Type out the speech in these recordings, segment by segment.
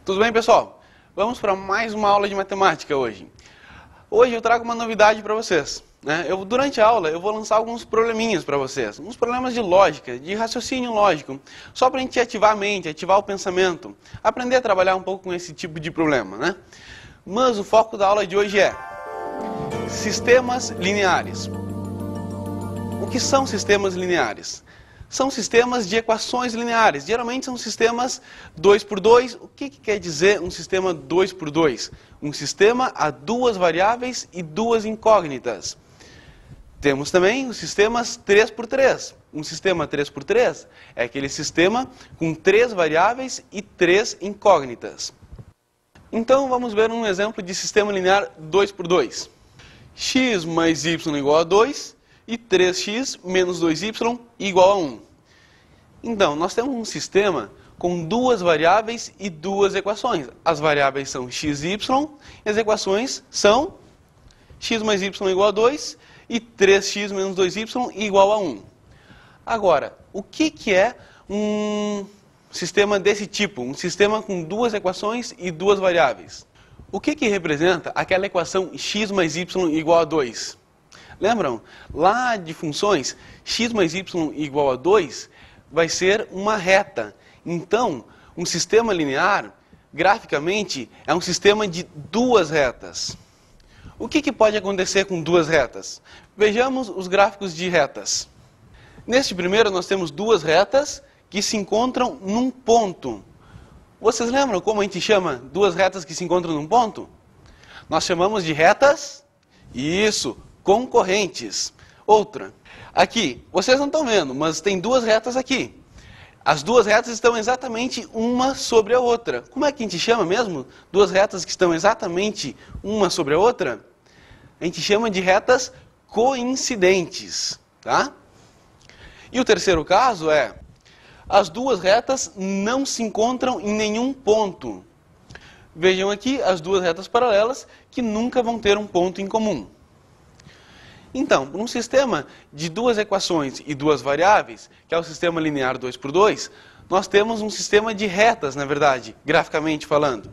Tudo bem, pessoal? Vamos para mais uma aula de matemática hoje. Hoje eu trago uma novidade para vocês, né? Durante a aula eu vou lançar alguns probleminhas para vocês, uns problemas de lógica, de raciocínio lógico, só para a gente ativar a mente, ativar o pensamento, aprender a trabalhar um pouco com esse tipo de problema, né? Mas o foco da aula de hoje é sistemas lineares. O que são sistemas lineares? São sistemas de equações lineares. Geralmente são sistemas 2 por 2. O que quer dizer um sistema 2 por 2? Um sistema a duas variáveis e duas incógnitas. Temos também os sistemas 3 por 3. Um sistema 3 por 3 é aquele sistema com 3 variáveis e 3 incógnitas. Então vamos ver um exemplo de sistema linear 2 por 2. X mais y igual a 2 e 3x menos 2y igual a 1. Então, nós temos um sistema com duas variáveis e duas equações. As variáveis são x e y, e as equações são x mais y igual a 2 e 3x menos 2y igual a 1. Agora, o que é um sistema desse tipo? Um sistema com duas equações e duas variáveis. O que representa aquela equação x mais y igual a 2? Lembram? Lá de funções, x mais y igual a 2 vai ser uma reta. Então, um sistema linear, graficamente, é um sistema de duas retas. O que pode acontecer com duas retas? Vejamos os gráficos de retas. Neste primeiro, nós temos duas retas que se encontram num ponto. Vocês lembram como a gente chama duas retas que se encontram num ponto? Nós chamamos de retas, isso, concorrentes. Outra. Aqui, vocês não estão vendo, mas tem duas retas aqui. As duas retas estão exatamente uma sobre a outra. Como é que a gente chama mesmo? Duas retas que estão exatamente uma sobre a outra? A gente chama de retas coincidentes, tá? E o terceiro caso é, as duas retas não se encontram em nenhum ponto. Vejam aqui as duas retas paralelas que nunca vão ter um ponto em comum. Então, num sistema de duas equações e duas variáveis, que é o sistema linear 2 por 2, nós temos um sistema de retas, na verdade, graficamente falando.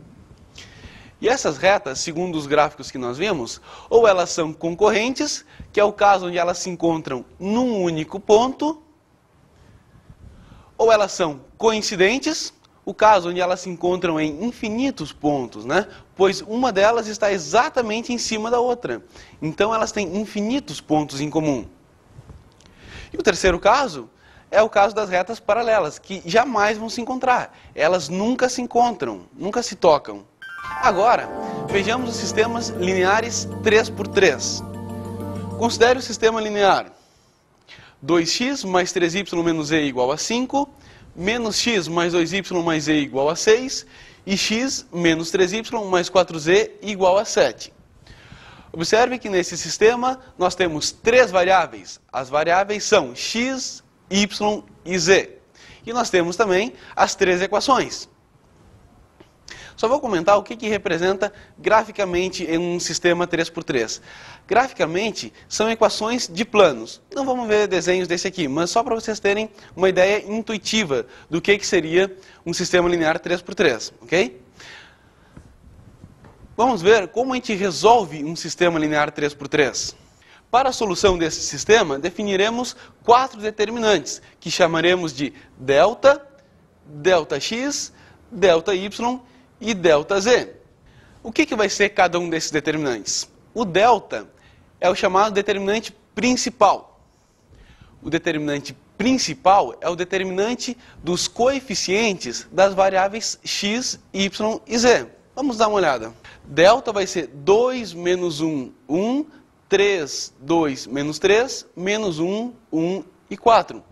E essas retas, segundo os gráficos que nós vimos, ou elas são concorrentes, que é o caso onde elas se encontram num único ponto, ou elas são coincidentes, o caso onde elas se encontram em infinitos pontos, né? Pois uma delas está exatamente em cima da outra. Então elas têm infinitos pontos em comum. E o terceiro caso é o caso das retas paralelas, que jamais vão se encontrar. Elas nunca se encontram, nunca se tocam. Agora, vejamos os sistemas lineares 3 por 3. Considere o sistema linear 2x mais 3y menos e igual a 5, menos x mais 2y mais e igual a 6, e x menos 3y mais 4z igual a 7. Observe que nesse sistema nós temos três variáveis. As variáveis são x, y e z. E nós temos também as três equações. Só vou comentar o que representa graficamente em um sistema 3 por 3. Graficamente, são equações de planos. Não vamos ver desenhos desse aqui, mas só para vocês terem uma ideia intuitiva do que seria um sistema linear 3 por 3, ok? Vamos ver como a gente resolve um sistema linear 3 por 3. Para a solução desse sistema, definiremos 4 determinantes, que chamaremos de delta, delta x, delta y e delta z. O que vai ser cada um desses determinantes? O delta é o chamado determinante principal. O determinante principal é o determinante dos coeficientes das variáveis x, y e z. Vamos dar uma olhada. Delta vai ser 2 menos 1, 1, 3, 2, menos 3, menos 1, 1 e 4.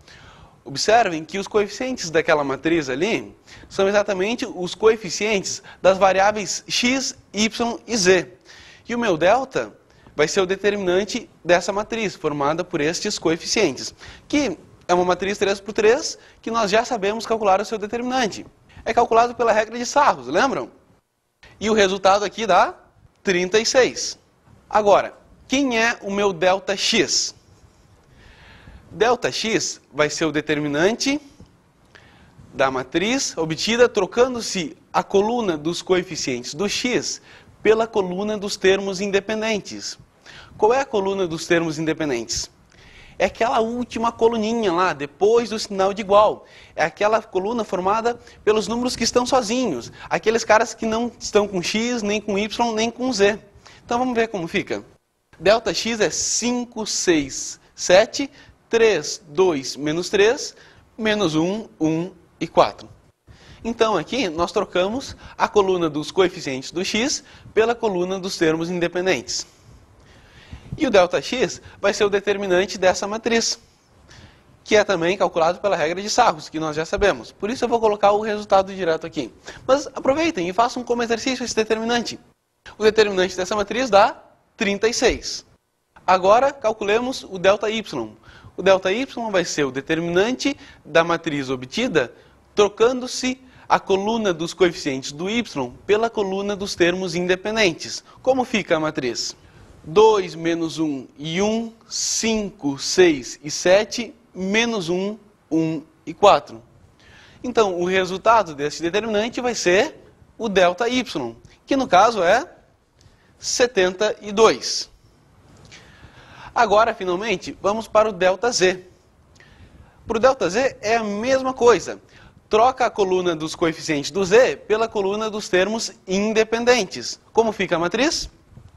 Observem que os coeficientes daquela matriz ali são exatamente os coeficientes das variáveis x, y e z. E o meu delta vai ser o determinante dessa matriz, formada por estes coeficientes, que é uma matriz 3 por 3, que nós já sabemos calcular o seu determinante. É calculado pela regra de Sarros, lembram? E o resultado aqui dá 36. Agora, quem é o meu delta x? Delta x vai ser o determinante da matriz obtida trocando-se a coluna dos coeficientes do x pela coluna dos termos independentes. Qual é a coluna dos termos independentes? É aquela última coluninha lá, depois do sinal de igual. É aquela coluna formada pelos números que estão sozinhos. Aqueles caras que não estão com x, nem com y, nem com z. Então vamos ver como fica. Delta x é 5, 6, 7... 3, 2, menos 3, menos 1, 1 e 4. Então aqui nós trocamos a coluna dos coeficientes do x pela coluna dos termos independentes. E o delta x vai ser o determinante dessa matriz, que é também calculado pela regra de Sarros, que nós já sabemos. Por isso eu vou colocar o resultado direto aqui. Mas aproveitem e façam como exercício esse determinante. O determinante dessa matriz dá 36. Agora calculemos o delta y. O delta y vai ser o determinante da matriz obtida trocando-se a coluna dos coeficientes do y pela coluna dos termos independentes. Como fica a matriz? 2, menos 1 e 1, 5, 6 e 7, menos 1, 1 e 4. Então, o resultado desse determinante vai ser o delta y, que no caso é 72. Agora, finalmente, vamos para o delta z. Para o delta z é a mesma coisa. Troca a coluna dos coeficientes do z pela coluna dos termos independentes. Como fica a matriz?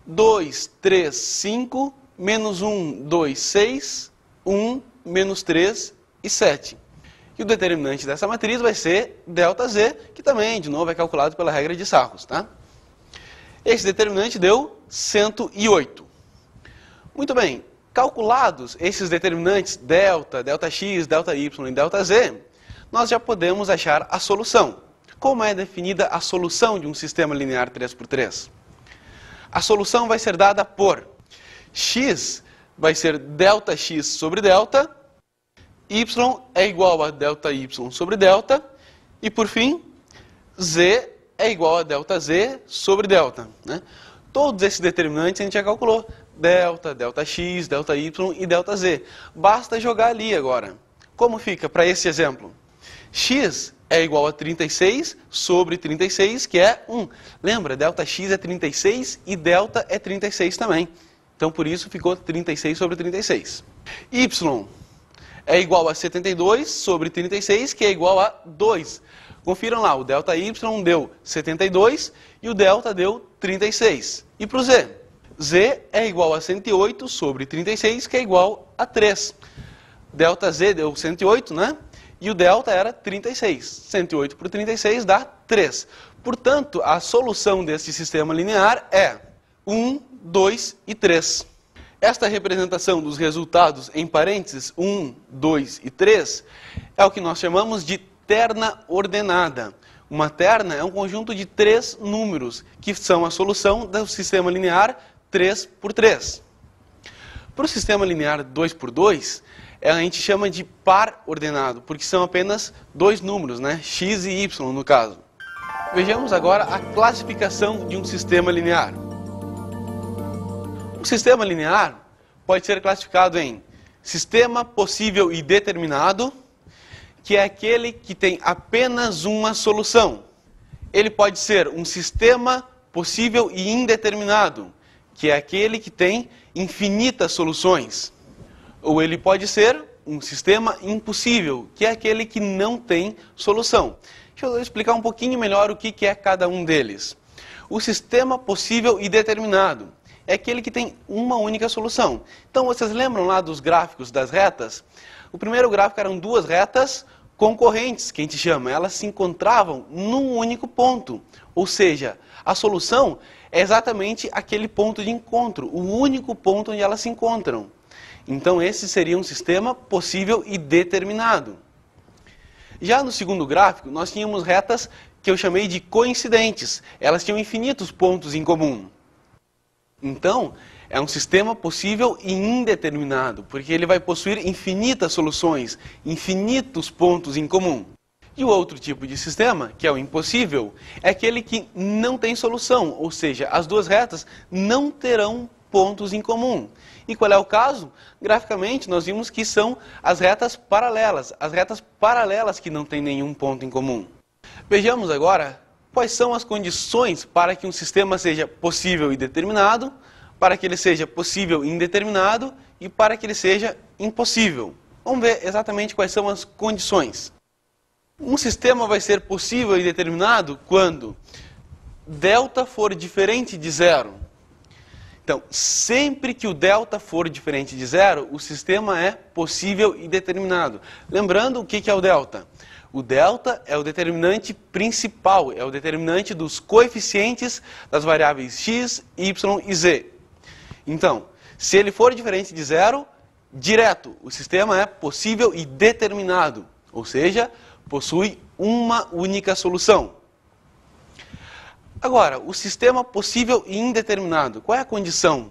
2, 3, 5, menos 1, 2, 6, 1, menos 3 e 7. E o determinante dessa matriz vai ser delta z, que também, de novo, é calculado pela regra de Sarros, tá? Esse determinante deu 108. Muito bem, calculados esses determinantes delta, delta x, delta y e delta z, nós já podemos achar a solução. Como é definida a solução de um sistema linear 3 por 3? A solução vai ser dada por x vai ser delta x sobre delta, y é igual a delta y sobre delta, e por fim, z é igual a delta z sobre delta, né? Todos esses determinantes a gente já calculou. Delta, delta x, delta y e delta z. Basta jogar ali agora. Como fica para esse exemplo? X é igual a 36 sobre 36, que é 1. Lembra, delta x é 36 e delta é 36 também. Então, por isso, ficou 36 sobre 36. Y é igual a 72 sobre 36, que é igual a 2. Confiram lá, o delta y deu 72 e o delta deu 36. E para o z? Z é igual a 108 sobre 36, que é igual a 3. Delta z deu 108, né? E o delta era 36. 108 por 36 dá 3. Portanto, a solução deste sistema linear é 1, 2 e 3. Esta representação dos resultados em parênteses 1, 2 e 3 é o que nós chamamos de terna ordenada. Uma terna é um conjunto de 3 números, que são a solução do sistema linear 3 por 3. Para o sistema linear 2 por 2, a gente chama de par ordenado, porque são apenas 2 números, né? X e Y no caso. Vejamos agora a classificação de um sistema linear. Um sistema linear pode ser classificado em sistema possível e determinado, que é aquele que tem apenas uma solução. Ele pode ser um sistema possível e indeterminado, que é aquele que tem infinitas soluções. Ou ele pode ser um sistema impossível, que é aquele que não tem solução. Deixa eu explicar um pouquinho melhor o que é cada um deles. O sistema possível e determinado é aquele que tem uma única solução. Então, vocês lembram lá dos gráficos das retas? O primeiro gráfico eram 2 retas concorrentes, que a gente chama. Elas se encontravam num único ponto. Ou seja, a solução é exatamente aquele ponto de encontro, o único ponto onde elas se encontram. Então esse seria um sistema possível e determinado. Já no segundo gráfico, nós tínhamos retas que eu chamei de coincidentes. Elas tinham infinitos pontos em comum. Então, é um sistema possível e indeterminado, porque ele vai possuir infinitas soluções, infinitos pontos em comum. E o outro tipo de sistema, que é o impossível, é aquele que não tem solução, ou seja, as duas retas não terão pontos em comum. E qual é o caso? Graficamente, nós vimos que são as retas paralelas que não têm nenhum ponto em comum. Vejamos agora quais são as condições para que um sistema seja possível e determinado, para que ele seja possível e indeterminado e para que ele seja impossível. Vamos ver exatamente quais são as condições. Um sistema vai ser possível e determinado quando delta for diferente de zero. Então, sempre que o delta for diferente de zero, o sistema é possível e determinado. Lembrando o que é o delta? O delta é o determinante principal, é o determinante dos coeficientes das variáveis x, y e z. Então, se ele for diferente de zero, direto, o sistema é possível e determinado, ou seja, possui uma única solução. Agora, o sistema possível e indeterminado. Qual é a condição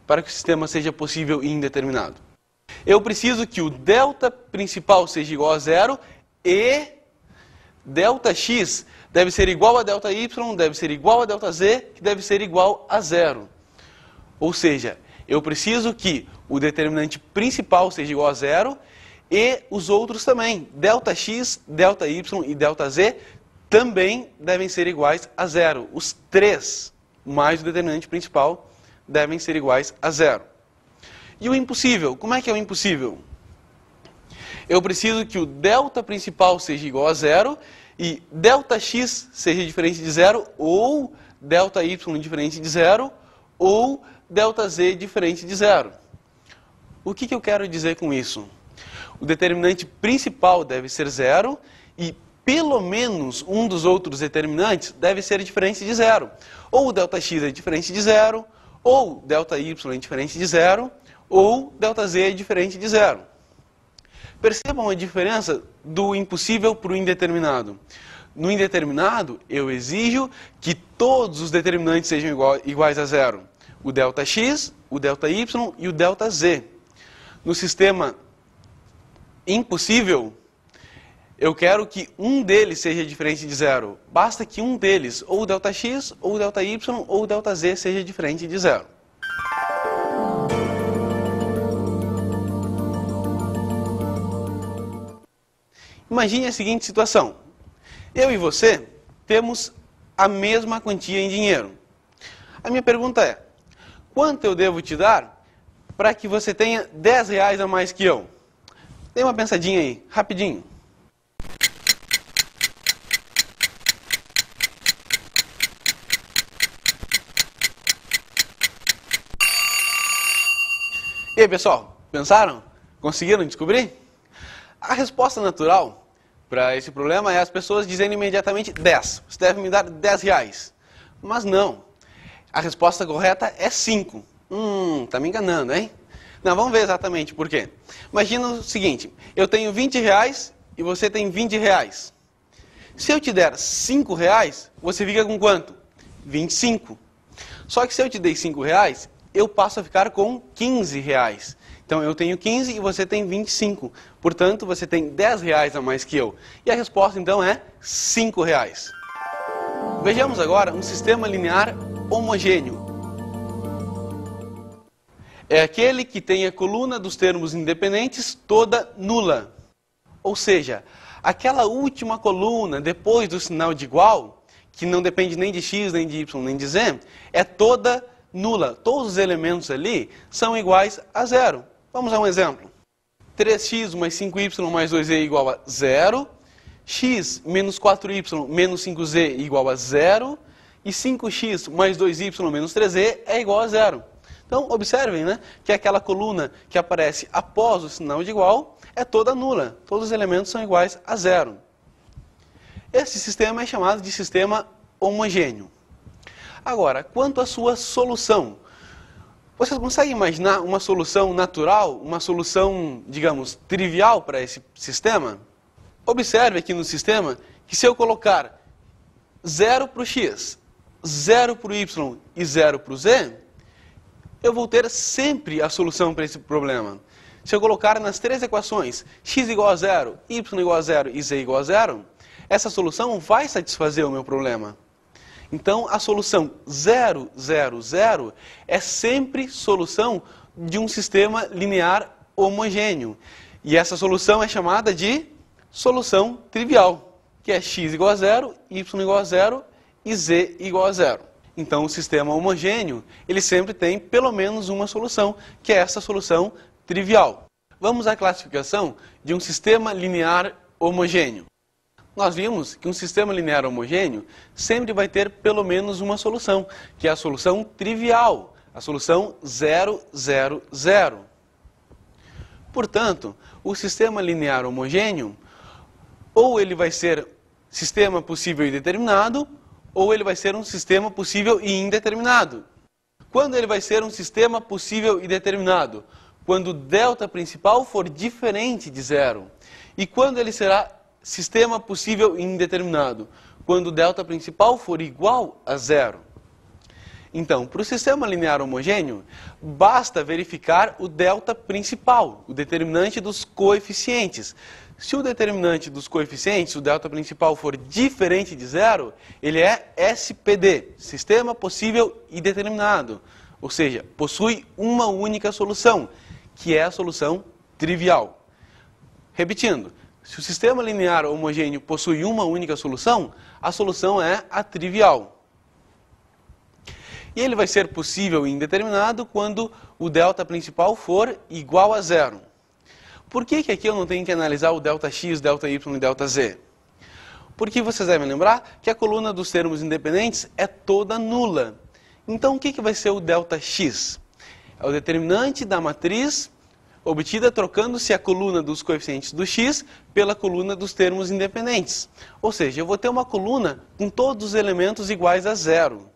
para que o sistema seja possível e indeterminado? Eu preciso que o delta principal seja igual a zero e delta x deve ser igual a delta y, deve ser igual a delta z, que deve ser igual a zero. Ou seja, eu preciso que o determinante principal seja igual a zero e os outros também. Delta x, delta y e delta z também devem ser iguais a zero. Os três, mais o determinante principal, devem ser iguais a zero. E o impossível? Como é que é o impossível? Eu preciso que o delta principal seja igual a zero e delta x seja diferente de zero, ou delta y diferente de zero, ou delta z diferente de zero. O que eu quero dizer com isso? O determinante principal deve ser zero e pelo menos um dos outros determinantes deve ser diferente de zero. Ou o delta x é diferente de zero, ou delta y é diferente de zero, ou delta z é diferente de zero. Percebam a diferença do impossível para o indeterminado. No indeterminado, eu exijo que todos os determinantes sejam iguais a zero. O delta x, o delta y e o delta z. No sistema impossível, eu quero que um deles seja diferente de zero. Basta que um deles, ou o delta x, ou o delta y, ou o delta z, seja diferente de zero. Imagine a seguinte situação. Eu e você temos a mesma quantia em dinheiro. A minha pergunta é, quanto eu devo te dar para que você tenha 10 reais a mais que eu? Dê uma pensadinha aí, rapidinho. E aí, pessoal, pensaram? Conseguiram descobrir? A resposta natural para esse problema é as pessoas dizendo imediatamente 10. Você deve me dar 10 reais. Mas não. A resposta correta é 5. Tá me enganando, hein? Não, vamos ver exatamente por quê. Imagina o seguinte, eu tenho 20 reais e você tem 20 reais. Se eu te der 5 reais, você fica com quanto? 25. Só que se eu te dei 5 reais, eu passo a ficar com 15 reais. Então eu tenho 15 e você tem 25. Portanto, você tem 10 reais a mais que eu. E a resposta então é 5 reais. Vejamos agora um sistema linear homogêneo. É aquele que tem a coluna dos termos independentes toda nula. Ou seja, aquela última coluna depois do sinal de igual, que não depende nem de x, nem de y, nem de z, é toda nula. Todos os elementos ali são iguais a zero. Vamos a um exemplo. 3x mais 5y mais 2z igual a 0. X menos 4y menos 5z igual a 0. E 5x mais 2y menos 3z é igual a 0. Então, observem, né, que aquela coluna que aparece após o sinal de igual é toda nula. Todos os elementos são iguais a 0. Esse sistema é chamado de sistema homogêneo. Agora, quanto à sua solução, vocês conseguem imaginar uma solução natural, uma solução, digamos, trivial para esse sistema? Observe aqui no sistema que se eu colocar 0 para o x, 0 para o y e 0 para o z, eu vou ter sempre a solução para esse problema. Se eu colocar nas três equações x igual a 0, y igual a 0 e z igual a 0, essa solução vai satisfazer o meu problema. Então, a solução 0, 0, 0 é sempre solução de um sistema linear homogêneo. E essa solução é chamada de solução trivial, que é x igual a 0, y igual a 0 e z igual a 0. Então, o sistema homogêneo, ele sempre tem pelo menos uma solução, que é essa solução trivial. Vamos à classificação de um sistema linear homogêneo. Nós vimos que um sistema linear homogêneo sempre vai ter pelo menos uma solução, que é a solução trivial, a solução 0, 0, 0. Portanto, o sistema linear homogêneo, ou ele vai ser sistema possível e determinado, ou ele vai ser um sistema possível e indeterminado. Quando ele vai ser um sistema possível e determinado? Quando o delta principal for diferente de 0. E quando ele será sistema possível e indeterminado? Quando o delta principal for igual a 0. Então, para o sistema linear homogêneo, basta verificar o delta principal, o determinante dos coeficientes. Se o determinante dos coeficientes, o delta principal, for diferente de 0, ele é SPD, sistema possível e determinado. Ou seja, possui uma única solução, que é a solução trivial. Repetindo, se o sistema linear homogêneo possui uma única solução, a solução é a trivial. E ele vai ser possível e indeterminado quando o delta principal for igual a 0. Por que aqui eu não tenho que analisar o delta x, delta y e delta z? Porque vocês devem lembrar que a coluna dos termos independentes é toda nula. Então o que vai ser o delta x? É o determinante da matriz obtida trocando-se a coluna dos coeficientes do x pela coluna dos termos independentes. Ou seja, eu vou ter uma coluna com todos os elementos iguais a 0.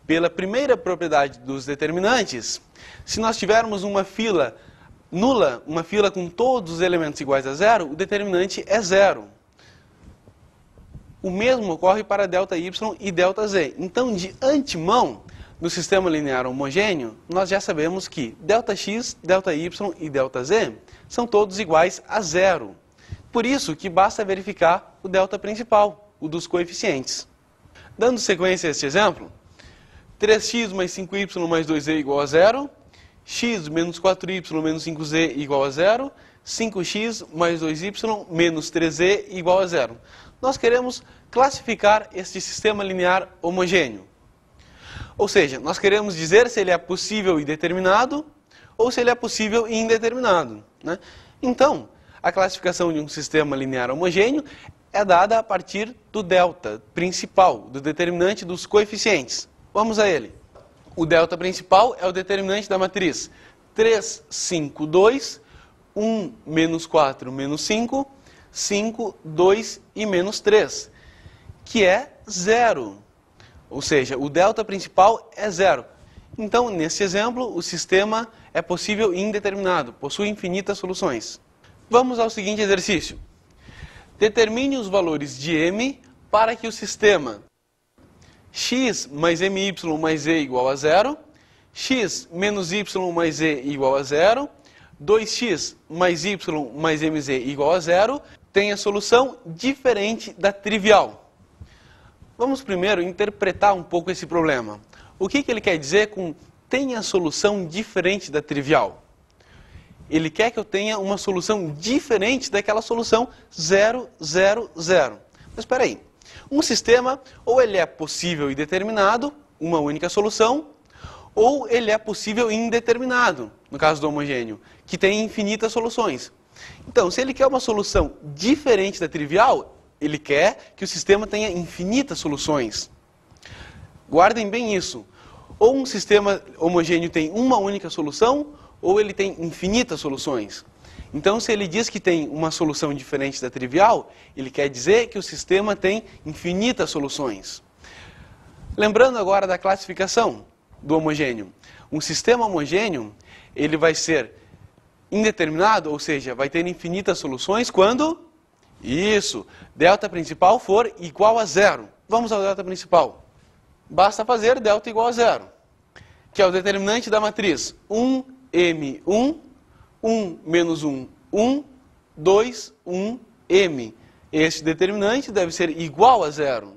Pela primeira propriedade dos determinantes, se nós tivermos uma fila nula, uma fila com todos os elementos iguais a 0, o determinante é 0. O mesmo ocorre para ΔY e ΔZ. Então, de antemão, no sistema linear homogêneo, nós já sabemos que ΔX, ΔY e ΔZ são todos iguais a 0. Por isso que basta verificar o delta principal, o dos coeficientes. Dando sequência a este exemplo, 3x mais 5y mais 2z igual a 0, x menos 4y menos 5z igual a 0, 5x mais 2y menos 3z igual a 0. Nós queremos classificar este sistema linear homogêneo. Ou seja, nós queremos dizer se ele é possível e determinado ou se ele é possível e indeterminado, né? Então, a classificação de um sistema linear homogêneo é dada a partir do delta principal, do determinante dos coeficientes. Vamos a ele. O delta principal é o determinante da matriz 3, 5, 2, 1, menos 4, menos 5, 5, 2 e menos 3, que é 0. Ou seja, o delta principal é 0. Então, nesse exemplo, o sistema é possível e indeterminado, possui infinitas soluções. Vamos ao seguinte exercício. Determine os valores de m para que o sistema x mais my mais z igual a 0, x menos y mais z igual a 0, 2x mais y mais mz igual a 0, tenha solução diferente da trivial. Vamos primeiro interpretar um pouco esse problema. O que ele quer dizer com tenha solução diferente da trivial? Ele quer que eu tenha uma solução diferente daquela solução 0, 0, 0. Mas espera aí. Um sistema, ou ele é possível e determinado, uma única solução, ou ele é possível e indeterminado, no caso do homogêneo, que tem infinitas soluções. Então, se ele quer uma solução diferente da trivial, ele quer que o sistema tenha infinitas soluções. Guardem bem isso. Ou um sistema homogêneo tem uma única solução, ou ele tem infinitas soluções. Então, se ele diz que tem uma solução diferente da trivial, ele quer dizer que o sistema tem infinitas soluções. Lembrando agora da classificação do homogêneo. Um sistema homogêneo, ele vai ser indeterminado, ou seja, vai ter infinitas soluções quando? Isso, delta principal for igual a zero. Vamos ao delta principal. Basta fazer delta igual a zero, que é o determinante da matriz 1M1, 1 menos 1, 1, 2, 1, M. Este determinante deve ser igual a zero.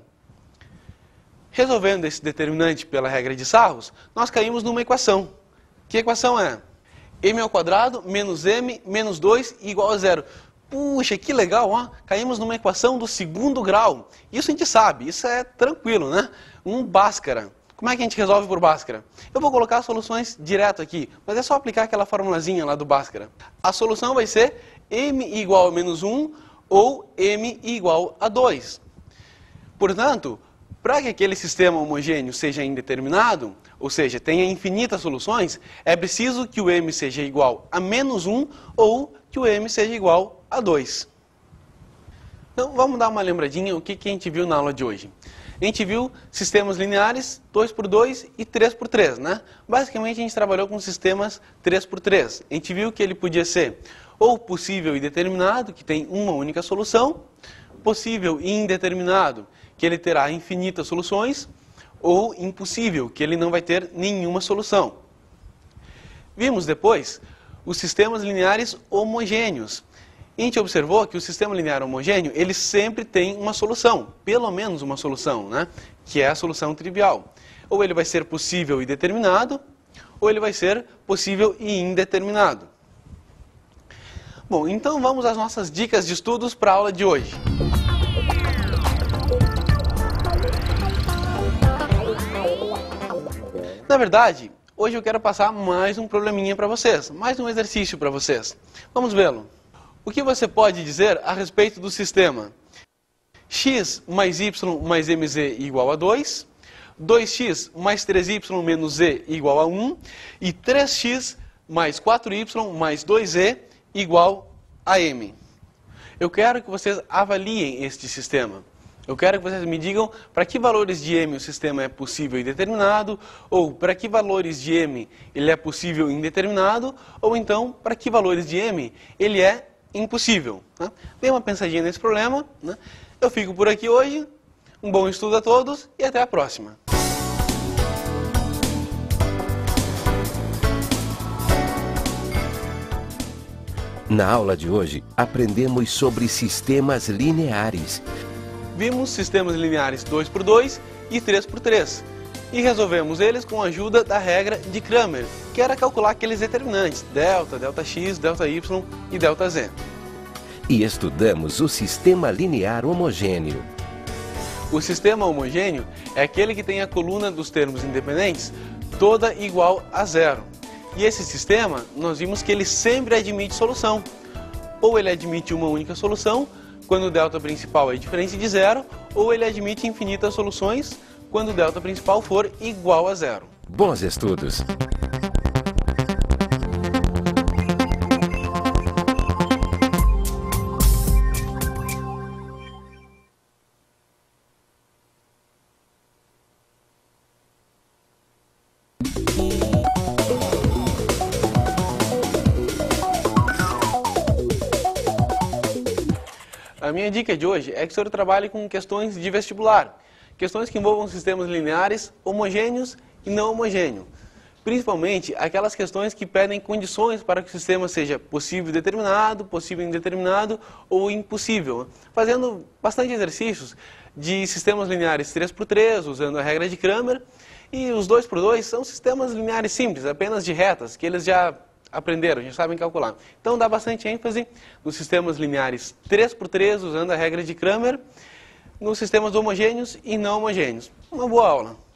Resolvendo esse determinante pela regra de Sarros, nós caímos numa equação. Que equação é? M ao quadrado menos M menos 2 igual a zero. Puxa, que legal, ó. Caímos numa equação do segundo grau. Isso a gente sabe, isso é tranquilo, né? Um Bhaskara. Como é que a gente resolve por Bhaskara? Eu vou colocar as soluções direto aqui, mas é só aplicar aquela formulazinha lá do Bhaskara. A solução vai ser M igual a menos 1 ou M igual a 2. Portanto, para que aquele sistema homogêneo seja indeterminado, ou seja, tenha infinitas soluções, é preciso que o M seja igual a menos 1 ou que o M seja igual a 2. Então, vamos dar uma lembradinha o que a gente viu na aula de hoje. A gente viu sistemas lineares 2x2 e 3x3, né? Basicamente, a gente trabalhou com sistemas 3x3. A gente viu que ele podia ser ou possível e determinado, que tem uma única solução, possível e indeterminado, que ele terá infinitas soluções, ou impossível, que ele não vai ter nenhuma solução. Vimos depois os sistemas lineares homogêneos. E a gente observou que o sistema linear homogêneo, ele sempre tem uma solução, pelo menos uma solução, né? Que é a solução trivial. Ou ele vai ser possível e determinado, ou ele vai ser possível e indeterminado. Bom, então vamos às nossas dicas de estudos para a aula de hoje. Na verdade, hoje eu quero passar mais um probleminha para vocês, mais um exercício para vocês. Vamos vê-lo. O que você pode dizer a respeito do sistema x mais y mais mz igual a 2, 2x mais 3y menos z igual a 1 e 3x mais 4y mais 2z igual a m? Eu quero que vocês avaliem este sistema. Eu quero que vocês me digam para que valores de m o sistema é possível e determinado, ou para que valores de m ele é possível e indeterminado, ou então para que valores de m ele é impossível. Né? Dê uma pensadinha nesse problema. Né? Eu fico por aqui hoje. Um bom estudo a todos e até a próxima. Na aula de hoje, aprendemos sobre sistemas lineares. Vimos sistemas lineares 2x2 e 3x3 e resolvemos eles com a ajuda da regra de Cramer, que era calcular aqueles determinantes, delta, delta x, delta y e delta z. E estudamos o sistema linear homogêneo. O sistema homogêneo é aquele que tem a coluna dos termos independentes toda igual a zero. E esse sistema, nós vimos que ele sempre admite solução. Ou ele admite uma única solução, quando o delta principal é diferente de zero, ou ele admite infinitas soluções, quando o delta principal for igual a zero. Bons estudos! A minha dica de hoje é que o senhor trabalhe com questões de vestibular. Questões que envolvam sistemas lineares homogêneos e não homogêneos. Principalmente aquelas questões que pedem condições para que o sistema seja possível e determinado, possível e indeterminado ou impossível. Fazendo bastante exercícios de sistemas lineares 3x3, usando a regra de Cramer. E os 2x2 são sistemas lineares simples, apenas de retas, que eles já aprenderam, já sabem calcular. Então dá bastante ênfase nos sistemas lineares 3x3, usando a regra de Cramer, nos sistemas homogêneos e não homogêneos. Uma boa aula!